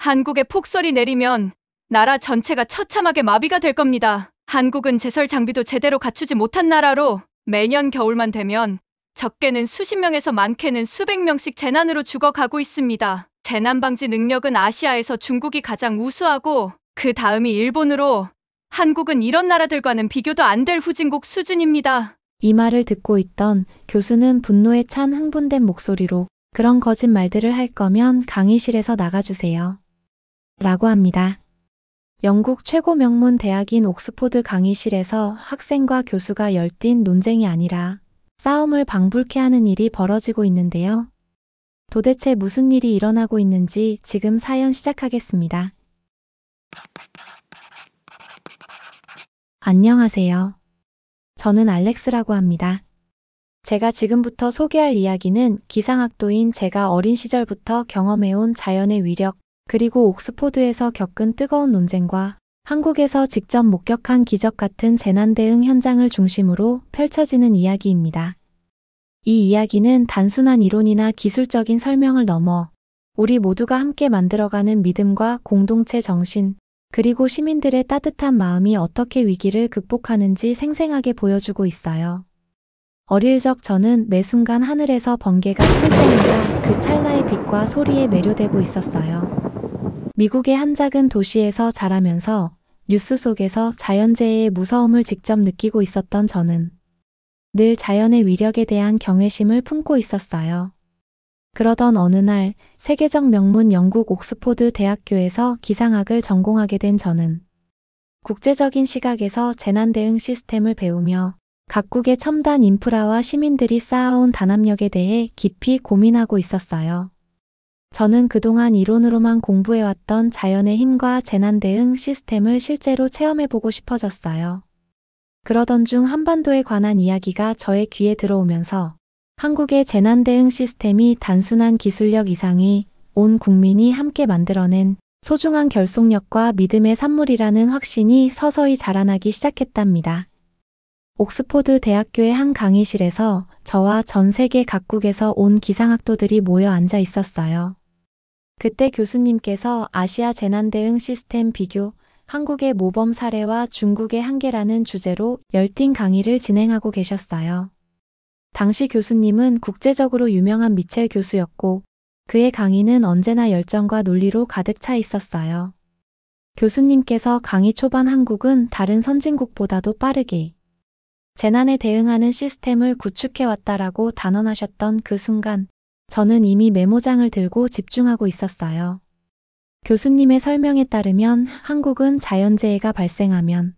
한국에 폭설이 내리면 나라 전체가 처참하게 마비가 될 겁니다. 한국은 제설 장비도 제대로 갖추지 못한 나라로 매년 겨울만 되면 적게는 수십 명에서 많게는 수백 명씩 재난으로 죽어가고 있습니다. 재난 방지 능력은 아시아에서 중국이 가장 우수하고 그 다음이 일본으로 한국은 이런 나라들과는 비교도 안 될 후진국 수준입니다. 이 말을 듣고 있던 교수는 분노에 찬 흥분된 목소리로 그런 거짓말들을 할 거면 강의실에서 나가주세요. 라고 합니다. 영국 최고 명문 대학인 옥스포드 강의실에서 학생과 교수가 열띤 논쟁이 아니라 싸움을 방불케 하는 일이 벌어지고 있는데요. 도대체 무슨 일이 일어나고 있는지 지금 사연 시작하겠습니다. 안녕하세요. 저는 알렉스라고 합니다. 제가 지금부터 소개할 이야기는 기상학도인 제가 어린 시절부터 경험해온 자연의 위력, 그리고 옥스포드에서 겪은 뜨거운 논쟁과 한국에서 직접 목격한 기적 같은 재난 대응 현장을 중심으로 펼쳐지는 이야기입니다. 이 이야기는 단순한 이론이나 기술적인 설명을 넘어 우리 모두가 함께 만들어가는 믿음과 공동체 정신, 그리고 시민들의 따뜻한 마음이 어떻게 위기를 극복하는지 생생하게 보여주고 있어요. 어릴 적 저는 매 순간 하늘에서 번개가 칠 때마다 그 찰나의 빛과 소리에 매료되고 있었어요. 미국의 한 작은 도시에서 자라면서 뉴스 속에서 자연재해의 무서움을 직접 느끼고 있었던 저는 늘 자연의 위력에 대한 경외심을 품고 있었어요. 그러던 어느 날 세계적 명문 영국 옥스포드 대학교에서 기상학을 전공하게 된 저는 국제적인 시각에서 재난 대응 시스템을 배우며 각국의 첨단 인프라와 시민들이 쌓아온 단합력에 대해 깊이 고민하고 있었어요. 저는 그동안 이론으로만 공부해왔던 자연의 힘과 재난 대응 시스템을 실제로 체험해보고 싶어졌어요. 그러던 중 한반도에 관한 이야기가 저의 귀에 들어오면서 한국의 재난 대응 시스템이 단순한 기술력 이상이 온 국민이 함께 만들어낸 소중한 결속력과 믿음의 산물이라는 확신이 서서히 자라나기 시작했답니다. 옥스포드 대학교의 한 강의실에서 저와 전 세계 각국에서 온 기상학도들이 모여 앉아 있었어요. 그때 교수님께서 아시아 재난 대응 시스템 비교, 한국의 모범 사례와 중국의 한계라는 주제로 열띤 강의를 진행하고 계셨어요. 당시 교수님은 국제적으로 유명한 미첼 교수였고 그의 강의는 언제나 열정과 논리로 가득 차 있었어요. 교수님께서 강의 초반 한국은 다른 선진국보다도 빠르게 재난에 대응하는 시스템을 구축해왔다라고 단언하셨던 그 순간 저는 이미 메모장을 들고 집중하고 있었어요. 교수님의 설명에 따르면 한국은 자연재해가 발생하면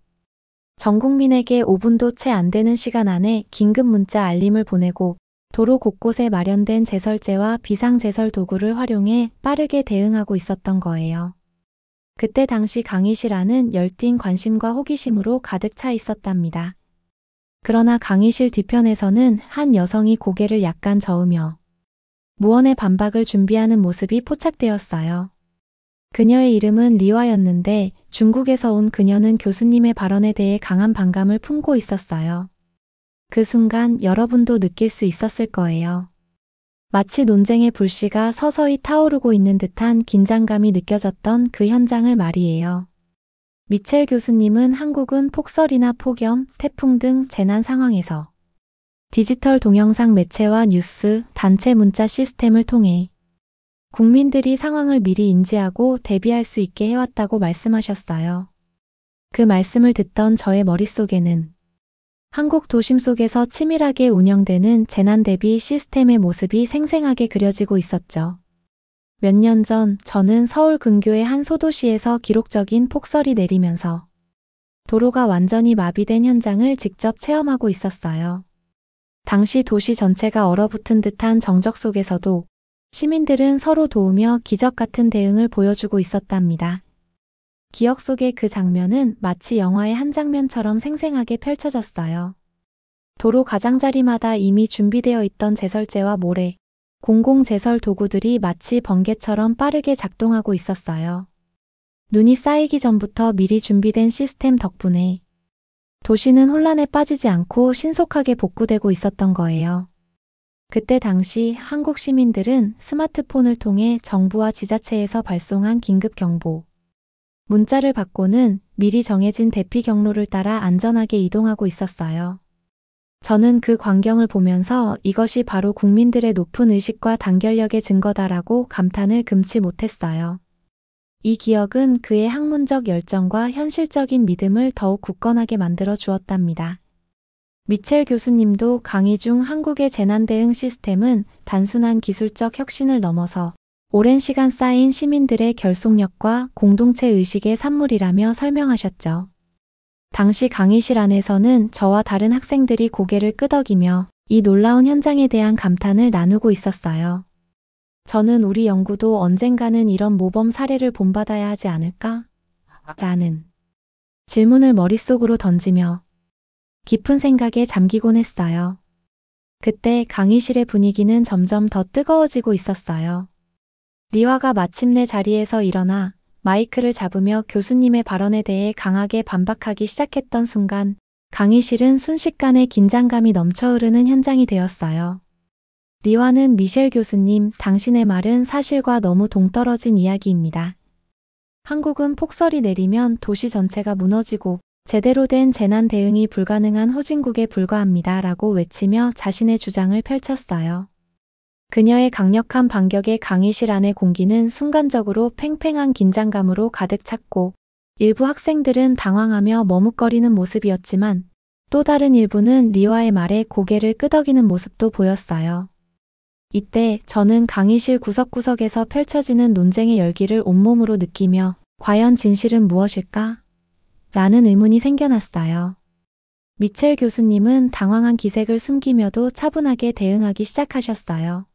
전 국민에게 5분도 채 안 되는 시간 안에 긴급 문자 알림을 보내고 도로 곳곳에 마련된 제설제와 비상제설 도구를 활용해 빠르게 대응하고 있었던 거예요. 그때 당시 강의실 안은 열띤 관심과 호기심으로 가득 차 있었답니다. 그러나 강의실 뒤편에서는 한 여성이 고개를 약간 저으며 무언의 반박을 준비하는 모습이 포착되었어요. 그녀의 이름은 리와였는데 중국에서 온 그녀는 교수님의 발언에 대해 강한 반감을 품고 있었어요. 그 순간 여러분도 느낄 수 있었을 거예요. 마치 논쟁의 불씨가 서서히 타오르고 있는 듯한 긴장감이 느껴졌던 그 현장을 말이에요. 미첼 교수님은 한국은 폭설이나 폭염, 태풍 등 재난 상황에서 디지털 동영상 매체와 뉴스, 단체 문자 시스템을 통해 국민들이 상황을 미리 인지하고 대비할 수 있게 해왔다고 말씀하셨어요. 그 말씀을 듣던 저의 머릿속에는 한국 도심 속에서 치밀하게 운영되는 재난 대비 시스템의 모습이 생생하게 그려지고 있었죠. 몇 년 전 저는 서울 근교의 한 소도시에서 기록적인 폭설이 내리면서 도로가 완전히 마비된 현장을 직접 체험하고 있었어요. 당시 도시 전체가 얼어붙은 듯한 정적 속에서도 시민들은 서로 도우며 기적 같은 대응을 보여주고 있었답니다. 기억 속의 그 장면은 마치 영화의 한 장면처럼 생생하게 펼쳐졌어요. 도로 가장자리마다 이미 준비되어 있던 제설제와 모래, 공공제설 도구들이 마치 번개처럼 빠르게 작동하고 있었어요. 눈이 쌓이기 전부터 미리 준비된 시스템 덕분에 도시는 혼란에 빠지지 않고 신속하게 복구되고 있었던 거예요. 그때 당시 한국 시민들은 스마트폰을 통해 정부와 지자체에서 발송한 긴급 경보, 문자를 받고는 미리 정해진 대피 경로를 따라 안전하게 이동하고 있었어요. 저는 그 광경을 보면서 이것이 바로 국민들의 높은 의식과 단결력의 증거다라고 감탄을 금치 못했어요. 이 기억은 그의 학문적 열정과 현실적인 믿음을 더욱 굳건하게 만들어 주었답니다. 미첼 교수님도 강의 중 한국의 재난 대응 시스템은 단순한 기술적 혁신을 넘어서 오랜 시간 쌓인 시민들의 결속력과 공동체 의식의 산물이라며 설명하셨죠. 당시 강의실 안에서는 저와 다른 학생들이 고개를 끄덕이며 이 놀라운 현장에 대한 감탄을 나누고 있었어요. 저는 우리 연구도 언젠가는 이런 모범 사례를 본받아야 하지 않을까? 라는 질문을 머릿속으로 던지며 깊은 생각에 잠기곤 했어요. 그때 강의실의 분위기는 점점 더 뜨거워지고 있었어요. 리와가 마침내 자리에서 일어나 마이크를 잡으며 교수님의 발언에 대해 강하게 반박하기 시작했던 순간 강의실은 순식간에 긴장감이 넘쳐 흐르는 현장이 되었어요. 리와는 미셸 교수님, 당신의 말은 사실과 너무 동떨어진 이야기입니다. 한국은 폭설이 내리면 도시 전체가 무너지고 제대로 된 재난 대응이 불가능한 후진국에 불과합니다. 라고 외치며 자신의 주장을 펼쳤어요. 그녀의 강력한 반격에 강의실 안의 공기는 순간적으로 팽팽한 긴장감으로 가득 찼고 일부 학생들은 당황하며 머뭇거리는 모습이었지만 또 다른 일부는 리와의 말에 고개를 끄덕이는 모습도 보였어요. 이때 저는 강의실 구석구석에서 펼쳐지는 논쟁의 열기를 온몸으로 느끼며 과연 진실은 무엇일까? 라는 의문이 생겨났어요. 미첼 교수님은 당황한 기색을 숨기며도 차분하게 대응하기 시작하셨어요.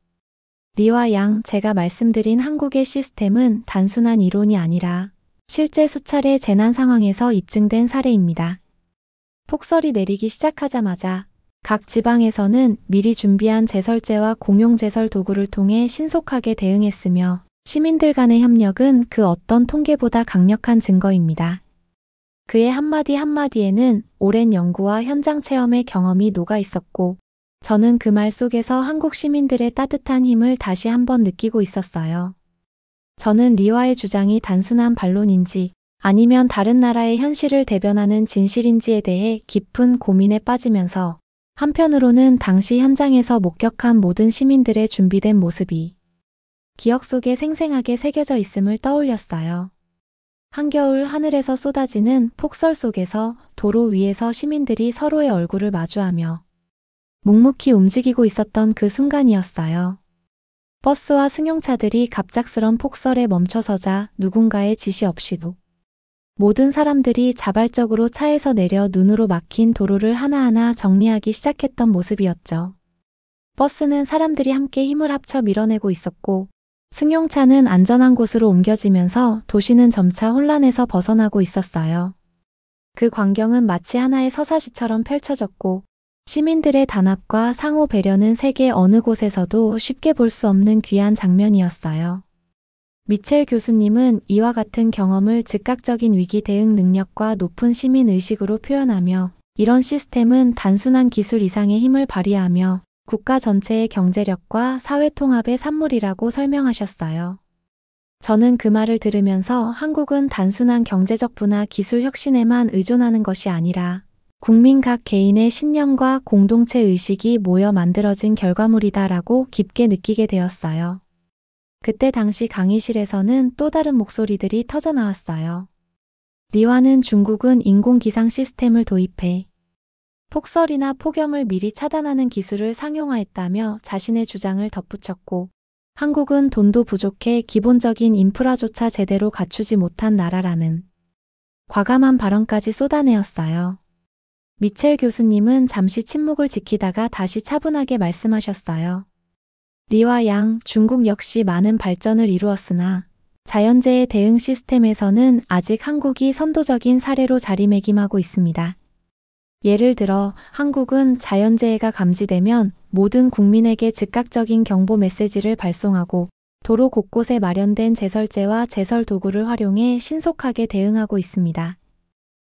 리와 양, 제가 말씀드린 한국의 시스템은 단순한 이론이 아니라 실제 수차례 재난 상황에서 입증된 사례입니다. 폭설이 내리기 시작하자마자 각 지방에서는 미리 준비한 제설제와 공용 제설 도구를 통해 신속하게 대응했으며 시민들 간의 협력은 그 어떤 통계보다 강력한 증거입니다. 그의 한마디 한마디에는 오랜 연구와 현장 체험의 경험이 녹아 있었고 저는 그 말 속에서 한국 시민들의 따뜻한 힘을 다시 한번 느끼고 있었어요. 저는 리와의 주장이 단순한 반론인지 아니면 다른 나라의 현실을 대변하는 진실인지에 대해 깊은 고민에 빠지면서 한편으로는 당시 현장에서 목격한 모든 시민들의 준비된 모습이 기억 속에 생생하게 새겨져 있음을 떠올렸어요. 한겨울 하늘에서 쏟아지는 폭설 속에서 도로 위에서 시민들이 서로의 얼굴을 마주하며 묵묵히 움직이고 있었던 그 순간이었어요. 버스와 승용차들이 갑작스런 폭설에 멈춰서자 누군가의 지시 없이도 모든 사람들이 자발적으로 차에서 내려 눈으로 막힌 도로를 하나하나 정리하기 시작했던 모습이었죠. 버스는 사람들이 함께 힘을 합쳐 밀어내고 있었고 승용차는 안전한 곳으로 옮겨지면서 도시는 점차 혼란에서 벗어나고 있었어요. 그 광경은 마치 하나의 서사시처럼 펼쳐졌고 시민들의 단합과 상호 배려는 세계 어느 곳에서도 쉽게 볼 수 없는 귀한 장면이었어요. 미첼 교수님은 이와 같은 경험을 즉각적인 위기 대응 능력과 높은 시민 의식으로 표현하며 이런 시스템은 단순한 기술 이상의 힘을 발휘하며 국가 전체의 경제력과 사회 통합의 산물이라고 설명하셨어요. 저는 그 말을 들으면서 한국은 단순한 경제적 부나 기술 혁신에만 의존하는 것이 아니라 국민 각 개인의 신념과 공동체 의식이 모여 만들어진 결과물이다라고 깊게 느끼게 되었어요. 그때 당시 강의실에서는 또 다른 목소리들이 터져나왔어요. 리와는 중국은 인공기상 시스템을 도입해 폭설이나 폭염을 미리 차단하는 기술을 상용화했다며 자신의 주장을 덧붙였고 한국은 돈도 부족해 기본적인 인프라조차 제대로 갖추지 못한 나라라는 과감한 발언까지 쏟아내었어요. 미첼 교수님은 잠시 침묵을 지키다가 다시 차분하게 말씀하셨어요. 리와 양, 중국 역시 많은 발전을 이루었으나 자연재해 대응 시스템에서는 아직 한국이 선도적인 사례로 자리매김하고 있습니다. 예를 들어 한국은 자연재해가 감지되면 모든 국민에게 즉각적인 경보 메시지를 발송하고 도로 곳곳에 마련된 제설제와 제설 도구를 활용해 신속하게 대응하고 있습니다.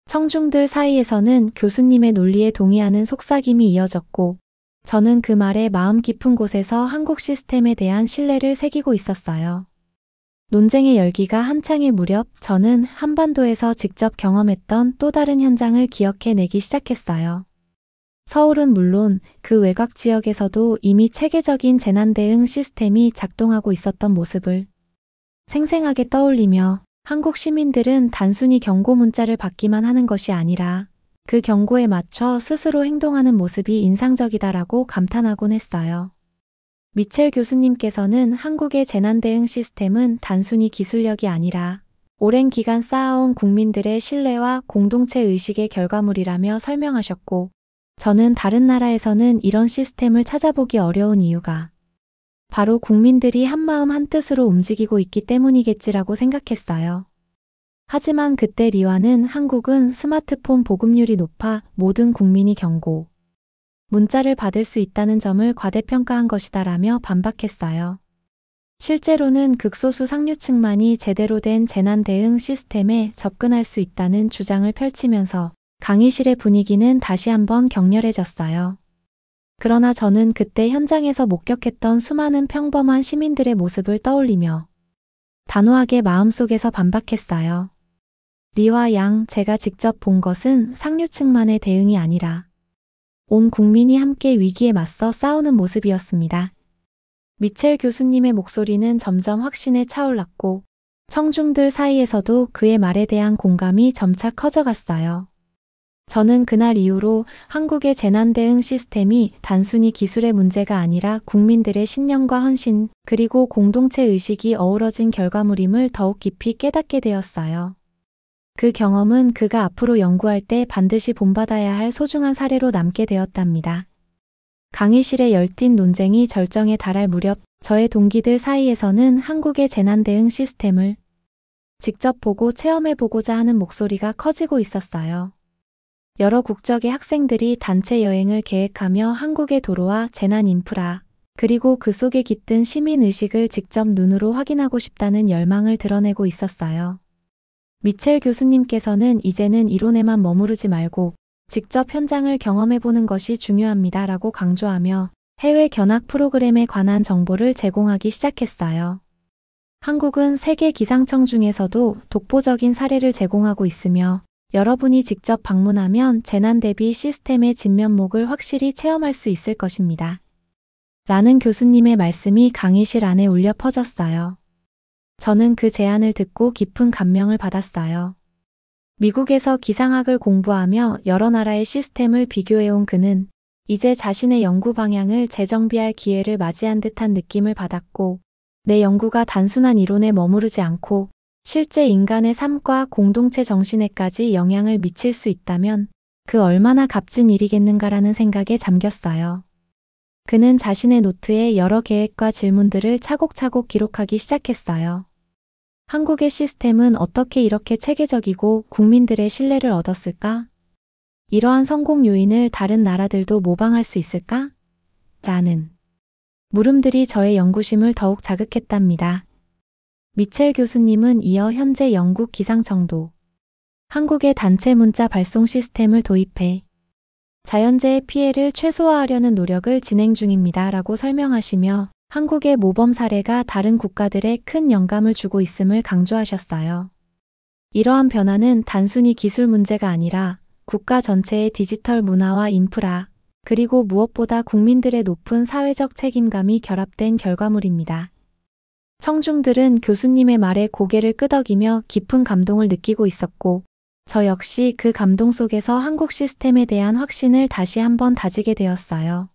청중들 사이에서는 교수님의 논리에 동의하는 속삭임이 이어졌고 저는 그 말에 마음 깊은 곳에서 한국 시스템에 대한 신뢰를 새기고 있었어요. 논쟁의 열기가 한창일 무렵 저는 한반도에서 직접 경험했던 또 다른 현장을 기억해내기 시작했어요. 서울은 물론 그 외곽 지역에서도 이미 체계적인 재난 대응 시스템이 작동하고 있었던 모습을 생생하게 떠올리며 한국 시민들은 단순히 경고 문자를 받기만 하는 것이 아니라 그 경고에 맞춰 스스로 행동하는 모습이 인상적이다라고 감탄하곤 했어요. 미첼 교수님께서는 한국의 재난 대응 시스템은 단순히 기술력이 아니라 오랜 기간 쌓아온 국민들의 신뢰와 공동체 의식의 결과물이라며 설명하셨고, 저는 다른 나라에서는 이런 시스템을 찾아보기 어려운 이유가 바로 국민들이 한마음 한뜻으로 움직이고 있기 때문이겠지라고 생각했어요. 하지만 그때 리와는 한국은 스마트폰 보급률이 높아 모든 국민이 경고 문자를 받을 수 있다는 점을 과대평가한 것이다라며 반박했어요. 실제로는 극소수 상류층만이 제대로 된 재난 대응 시스템에 접근할 수 있다는 주장을 펼치면서 강의실의 분위기는 다시 한번 격렬해졌어요. 그러나 저는 그때 현장에서 목격했던 수많은 평범한 시민들의 모습을 떠올리며 단호하게 마음속에서 반박했어요. 리와 양, 제가 직접 본 것은 상류층만의 대응이 아니라 온 국민이 함께 위기에 맞서 싸우는 모습이었습니다. 미첼 교수님의 목소리는 점점 확신에 차올랐고 청중들 사이에서도 그의 말에 대한 공감이 점차 커져갔어요. 저는 그날 이후로 한국의 재난 대응 시스템이 단순히 기술의 문제가 아니라 국민들의 신념과 헌신, 그리고 공동체 의식이 어우러진 결과물임을 더욱 깊이 깨닫게 되었어요. 그 경험은 그가 앞으로 연구할 때 반드시 본받아야 할 소중한 사례로 남게 되었답니다. 강의실의 열띤 논쟁이 절정에 달할 무렵 저의 동기들 사이에서는 한국의 재난 대응 시스템을 직접 보고 체험해보고자 하는 목소리가 커지고 있었어요. 여러 국적의 학생들이 단체 여행을 계획하며 한국의 도로와 재난 인프라, 그리고 그 속에 깃든 시민의식을 직접 눈으로 확인하고 싶다는 열망을 드러내고 있었어요. 미첼 교수님께서는 이제는 이론에만 머무르지 말고 직접 현장을 경험해보는 것이 중요합니다라고 강조하며 해외 견학 프로그램에 관한 정보를 제공하기 시작했어요. 한국은 세계 기상청 중에서도 독보적인 사례를 제공하고 있으며 여러분이 직접 방문하면 재난 대비 시스템의 진면목을 확실히 체험할 수 있을 것입니다. 라는 교수님의 말씀이 강의실 안에 울려 퍼졌어요. 저는 그 제안을 듣고 깊은 감명을 받았어요. 미국에서 기상학을 공부하며 여러 나라의 시스템을 비교해온 그는 이제 자신의 연구 방향을 재정비할 기회를 맞이한 듯한 느낌을 받았고, 내 연구가 단순한 이론에 머무르지 않고 실제 인간의 삶과 공동체 정신에까지 영향을 미칠 수 있다면 그 얼마나 값진 일이겠는가라는 생각에 잠겼어요. 그는 자신의 노트에 여러 계획과 질문들을 차곡차곡 기록하기 시작했어요. 한국의 시스템은 어떻게 이렇게 체계적이고 국민들의 신뢰를 얻었을까? 이러한 성공 요인을 다른 나라들도 모방할 수 있을까? 라는 물음들이 저의 연구심을 더욱 자극했답니다. 미첼 교수님은 이어 현재 영국 기상청도 한국의 단체 문자 발송 시스템을 도입해 자연재해 피해를 최소화하려는 노력을 진행 중입니다. 라고 설명하시며 한국의 모범 사례가 다른 국가들에 큰 영감을 주고 있음을 강조하셨어요. 이러한 변화는 단순히 기술 문제가 아니라 국가 전체의 디지털 문화와 인프라, 그리고 무엇보다 국민들의 높은 사회적 책임감이 결합된 결과물입니다. 청중들은 교수님의 말에 고개를 끄덕이며 깊은 감동을 느끼고 있었고, 저 역시 그 감동 속에서 한국 시스템에 대한 확신을 다시 한번 다지게 되었어요.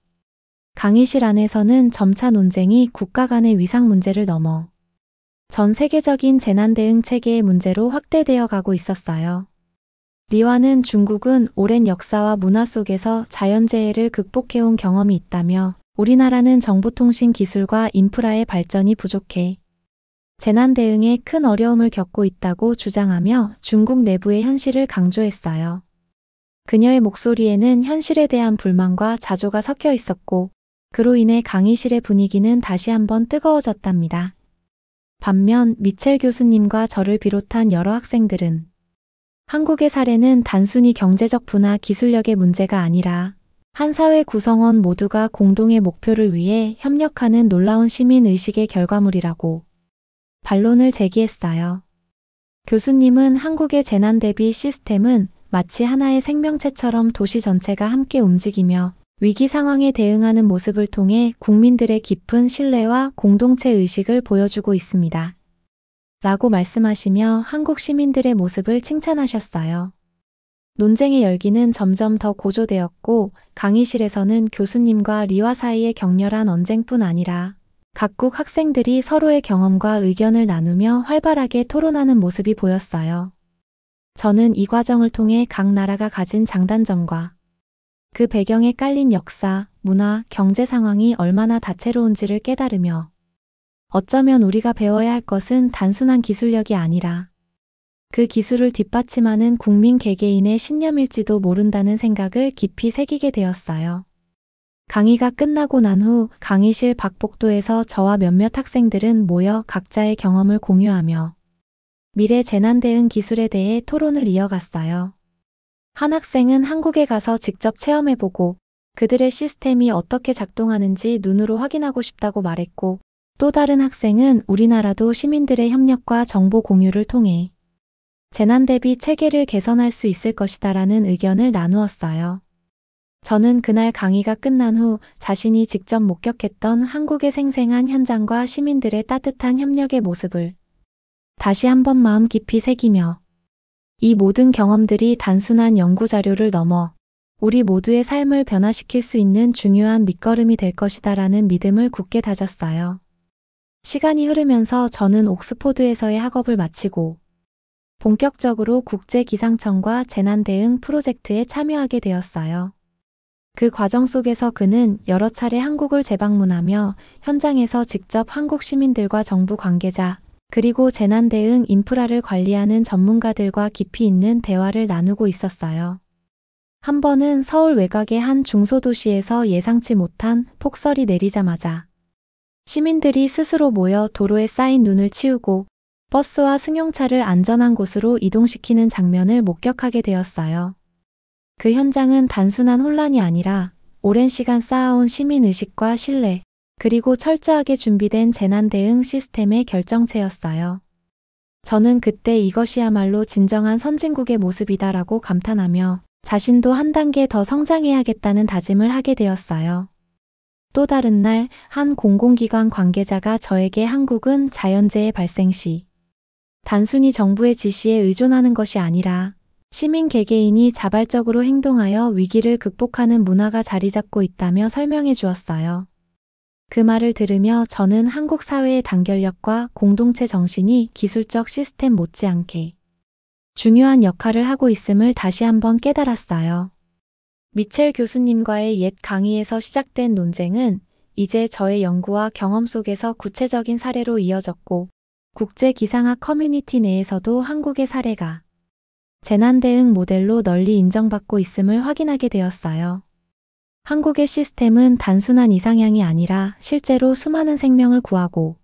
강의실 안에서는 점차 논쟁이 국가 간의 위상 문제를 넘어 전 세계적인 재난 대응 체계의 문제로 확대되어 가고 있었어요. 리와는 중국은 오랜 역사와 문화 속에서 자연재해를 극복해온 경험이 있다며 우리나라는 정보통신 기술과 인프라의 발전이 부족해 재난 대응에 큰 어려움을 겪고 있다고 주장하며 중국 내부의 현실을 강조했어요. 그녀의 목소리에는 현실에 대한 불만과 자조가 섞여 있었고, 그로 인해 강의실의 분위기는 다시 한번 뜨거워졌답니다. 반면 미첼 교수님과 저를 비롯한 여러 학생들은 한국의 사례는 단순히 경제적 부나 기술력의 문제가 아니라 한 사회 구성원 모두가 공동의 목표를 위해 협력하는 놀라운 시민의식의 결과물이라고 반론을 제기했어요. 교수님은 한국의 재난 대비 시스템은 마치 하나의 생명체처럼 도시 전체가 함께 움직이며 위기 상황에 대응하는 모습을 통해 국민들의 깊은 신뢰와 공동체 의식을 보여주고 있습니다. 라고 말씀하시며 한국 시민들의 모습을 칭찬하셨어요. 논쟁의 열기는 점점 더 고조되었고 강의실에서는 교수님과 리와 사이의 격렬한 언쟁뿐 아니라 각국 학생들이 서로의 경험과 의견을 나누며 활발하게 토론하는 모습이 보였어요. 저는 이 과정을 통해 각 나라가 가진 장단점과 그 배경에 깔린 역사, 문화, 경제 상황이 얼마나 다채로운지를 깨달으며 어쩌면 우리가 배워야 할 것은 단순한 기술력이 아니라 그 기술을 뒷받침하는 국민 개개인의 신념일지도 모른다는 생각을 깊이 새기게 되었어요. 강의가 끝나고 난 후 강의실 박복도에서 저와 몇몇 학생들은 모여 각자의 경험을 공유하며 미래 재난 대응 기술에 대해 토론을 이어갔어요. 한 학생은 한국에 가서 직접 체험해보고 그들의 시스템이 어떻게 작동하는지 눈으로 확인하고 싶다고 말했고, 또 다른 학생은 우리나라도 시민들의 협력과 정보 공유를 통해 재난 대비 체계를 개선할 수 있을 것이다라는 의견을 나누었어요. 저는 그날 강의가 끝난 후 자신이 직접 목격했던 한국의 생생한 현장과 시민들의 따뜻한 협력의 모습을 다시 한번 마음 깊이 새기며 이 모든 경험들이 단순한 연구 자료를 넘어 우리 모두의 삶을 변화시킬 수 있는 중요한 밑거름이 될 것이다라는 믿음을 굳게 다졌어요. 시간이 흐르면서 저는 옥스포드에서의 학업을 마치고 본격적으로 국제기상청과 재난대응 프로젝트에 참여하게 되었어요. 그 과정 속에서 그는 여러 차례 한국을 재방문하며 현장에서 직접 한국 시민들과 정부 관계자, 그리고 재난대응 인프라를 관리하는 전문가들과 깊이 있는 대화를 나누고 있었어요. 한 번은 서울 외곽의 한 중소도시에서 예상치 못한 폭설이 내리자마자 시민들이 스스로 모여 도로에 쌓인 눈을 치우고 버스와 승용차를 안전한 곳으로 이동시키는 장면을 목격하게 되었어요. 그 현장은 단순한 혼란이 아니라 오랜 시간 쌓아온 시민의식과 신뢰, 그리고 철저하게 준비된 재난 대응 시스템의 결정체였어요. 저는 그때 이것이야말로 진정한 선진국의 모습이다라고 감탄하며 자신도 한 단계 더 성장해야겠다는 다짐을 하게 되었어요. 또 다른 날 한 공공기관 관계자가 저에게 한국은 자연재해 발생 시 단순히 정부의 지시에 의존하는 것이 아니라 시민 개개인이 자발적으로 행동하여 위기를 극복하는 문화가 자리 잡고 있다며 설명해 주었어요. 그 말을 들으며 저는 한국 사회의 단결력과 공동체 정신이 기술적 시스템 못지않게 중요한 역할을 하고 있음을 다시 한번 깨달았어요. 미첼 교수님과의 옛 강의에서 시작된 논쟁은 이제 저의 연구와 경험 속에서 구체적인 사례로 이어졌고, 국제기상학 커뮤니티 내에서도 한국의 사례가 재난대응 모델로 널리 인정받고 있음을 확인하게 되었어요. 한국의 시스템은 단순한 이상향이 아니라 실제로 수많은 생명을 구하고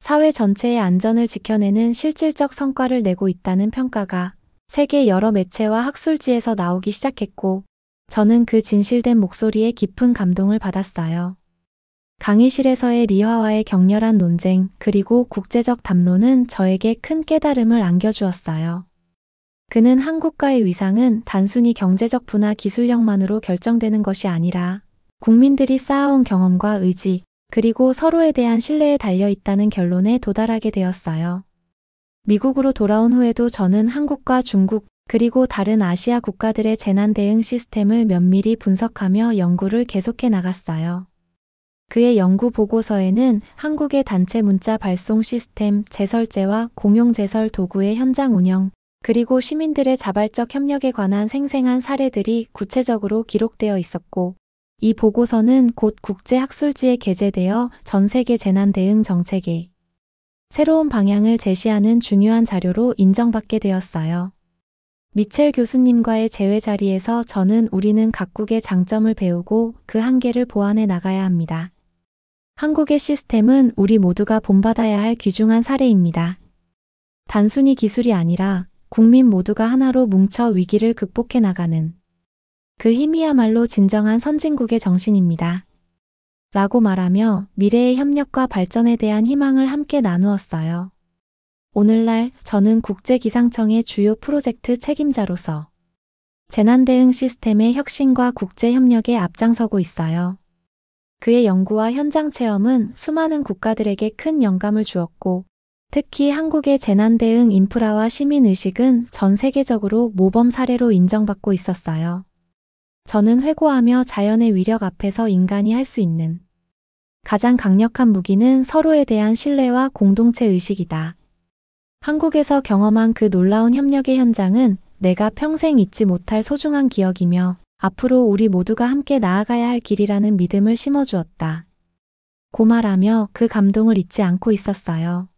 사회 전체의 안전을 지켜내는 실질적 성과를 내고 있다는 평가가 세계 여러 매체와 학술지에서 나오기 시작했고, 저는 그 진실된 목소리에 깊은 감동을 받았어요. 강의실에서의 리화와의 격렬한 논쟁, 그리고 국제적 담론은 저에게 큰 깨달음을 안겨주었어요. 그는 한국과의 위상은 단순히 경제적 부나 기술력만으로 결정되는 것이 아니라 국민들이 쌓아온 경험과 의지, 그리고 서로에 대한 신뢰에 달려 있다는 결론에 도달하게 되었어요. 미국으로 돌아온 후에도 저는 한국과 중국, 그리고 다른 아시아 국가들의 재난 대응 시스템을 면밀히 분석하며 연구를 계속해 나갔어요. 그의 연구 보고서에는 한국의 단체 문자 발송 시스템, 제설제와 공용 제설 도구의 현장 운영, 그리고 시민들의 자발적 협력에 관한 생생한 사례들이 구체적으로 기록되어 있었고, 이 보고서는 곧 국제학술지에 게재되어 전 세계 재난 대응 정책에 새로운 방향을 제시하는 중요한 자료로 인정받게 되었어요. 미첼 교수님과의 재회 자리에서 저는 우리는 각국의 장점을 배우고 그 한계를 보완해 나가야 합니다. 한국의 시스템은 우리 모두가 본받아야 할 귀중한 사례입니다. 단순히 기술이 아니라 국민 모두가 하나로 뭉쳐 위기를 극복해 나가는 그 힘이야말로 진정한 선진국의 정신입니다. 라고 말하며 미래의 협력과 발전에 대한 희망을 함께 나누었어요. 오늘날 저는 국제기상청의 주요 프로젝트 책임자로서 재난대응 시스템의 혁신과 국제협력에 앞장서고 있어요. 그의 연구와 현장 체험은 수많은 국가들에게 큰 영감을 주었고, 특히 한국의 재난대응 인프라와 시민의식은 전 세계적으로 모범 사례로 인정받고 있었어요. 저는 회고하며 자연의 위력 앞에서 인간이 할 수 있는 가장 강력한 무기는 서로에 대한 신뢰와 공동체 의식이다. 한국에서 경험한 그 놀라운 협력의 현장은 내가 평생 잊지 못할 소중한 기억이며 앞으로 우리 모두가 함께 나아가야 할 길이라는 믿음을 심어주었다. 고 말하며 그 감동을 잊지 않고 있었어요.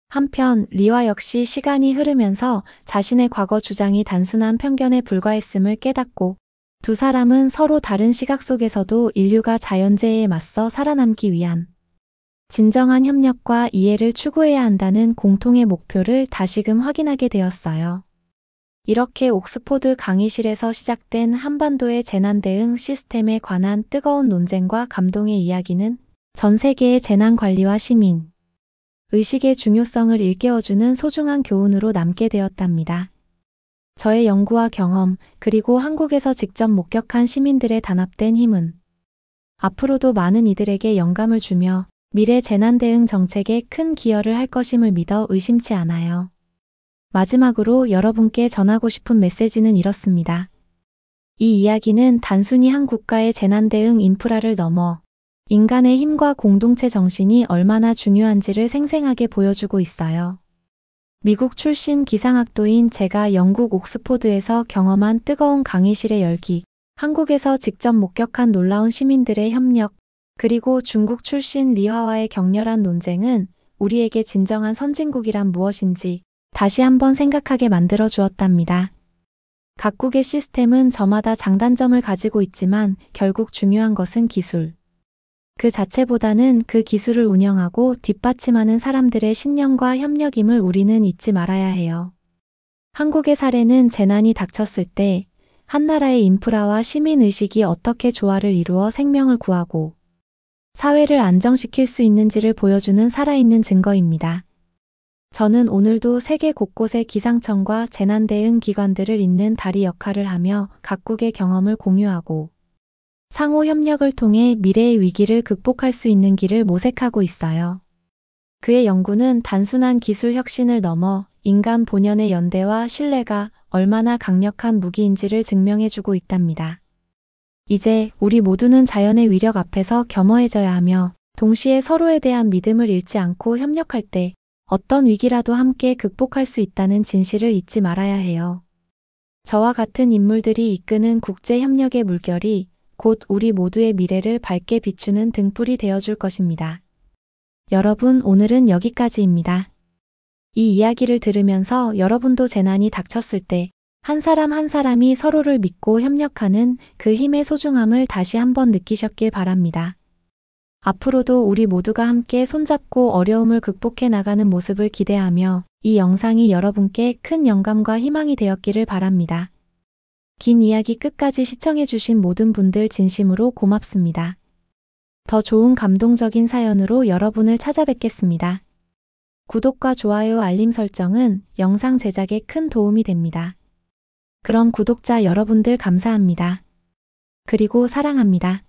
한편 리와 역시 시간이 흐르면서 자신의 과거 주장이 단순한 편견에 불과했음을 깨닫고 두 사람은 서로 다른 시각 속에서도 인류가 자연재해에 맞서 살아남기 위한 진정한 협력과 이해를 추구해야 한다는 공통의 목표를 다시금 확인하게 되었어요. 이렇게 옥스포드 강의실에서 시작된 한반도의 재난대응 시스템에 관한 뜨거운 논쟁과 감동의 이야기는 전 세계의 재난관리와 시민 의식의 중요성을 일깨워주는 소중한 교훈으로 남게 되었답니다. 저의 연구와 경험, 그리고 한국에서 직접 목격한 시민들의 단합된 힘은 앞으로도 많은 이들에게 영감을 주며 미래 재난대응 정책에 큰 기여를 할 것임을 믿어 의심치 않아요. 마지막으로 여러분께 전하고 싶은 메시지는 이렇습니다. 이 이야기는 단순히 한 국가의 재난대응 인프라를 넘어 인간의 힘과 공동체 정신이 얼마나 중요한지를 생생하게 보여주고 있어요. 미국 출신 기상학도인 제가 영국 옥스포드에서 경험한 뜨거운 강의실의 열기, 한국에서 직접 목격한 놀라운 시민들의 협력, 그리고 중국 출신 리화와의 격렬한 논쟁은 우리에게 진정한 선진국이란 무엇인지 다시 한번 생각하게 만들어 주었답니다. 각국의 시스템은 저마다 장단점을 가지고 있지만 결국 중요한 것은 기술. 그 자체보다는 그 기술을 운영하고 뒷받침하는 사람들의 신념과 협력임을 우리는 잊지 말아야 해요. 한국의 사례는 재난이 닥쳤을 때 한 나라의 인프라와 시민의식이 어떻게 조화를 이루어 생명을 구하고 사회를 안정시킬 수 있는지를 보여주는 살아있는 증거입니다. 저는 오늘도 세계 곳곳의 기상청과 재난대응 기관들을 잇는 다리 역할을 하며 각국의 경험을 공유하고 상호 협력을 통해 미래의 위기를 극복할 수 있는 길을 모색하고 있어요. 그의 연구는 단순한 기술 혁신을 넘어 인간 본연의 연대와 신뢰가 얼마나 강력한 무기인지를 증명해주고 있답니다. 이제 우리 모두는 자연의 위력 앞에서 겸허해져야 하며 동시에 서로에 대한 믿음을 잃지 않고 협력할 때 어떤 위기라도 함께 극복할 수 있다는 진실을 잊지 말아야 해요. 저와 같은 인물들이 이끄는 국제협력의 물결이 곧 우리 모두의 미래를 밝게 비추는 등불이 되어줄 것입니다. 여러분, 오늘은 여기까지입니다. 이 이야기를 들으면서 여러분도 재난이 닥쳤을 때 한 사람 한 사람이 서로를 믿고 협력하는 그 힘의 소중함을 다시 한번 느끼셨길 바랍니다. 앞으로도 우리 모두가 함께 손잡고 어려움을 극복해 나가는 모습을 기대하며 이 영상이 여러분께 큰 영감과 희망이 되었기를 바랍니다. 긴 이야기 끝까지 시청해주신 모든 분들 진심으로 고맙습니다. 더 좋은 감동적인 사연으로 여러분을 찾아뵙겠습니다. 구독과 좋아요, 알림 설정은 영상 제작에 큰 도움이 됩니다. 그럼 구독자 여러분들 감사합니다. 그리고 사랑합니다.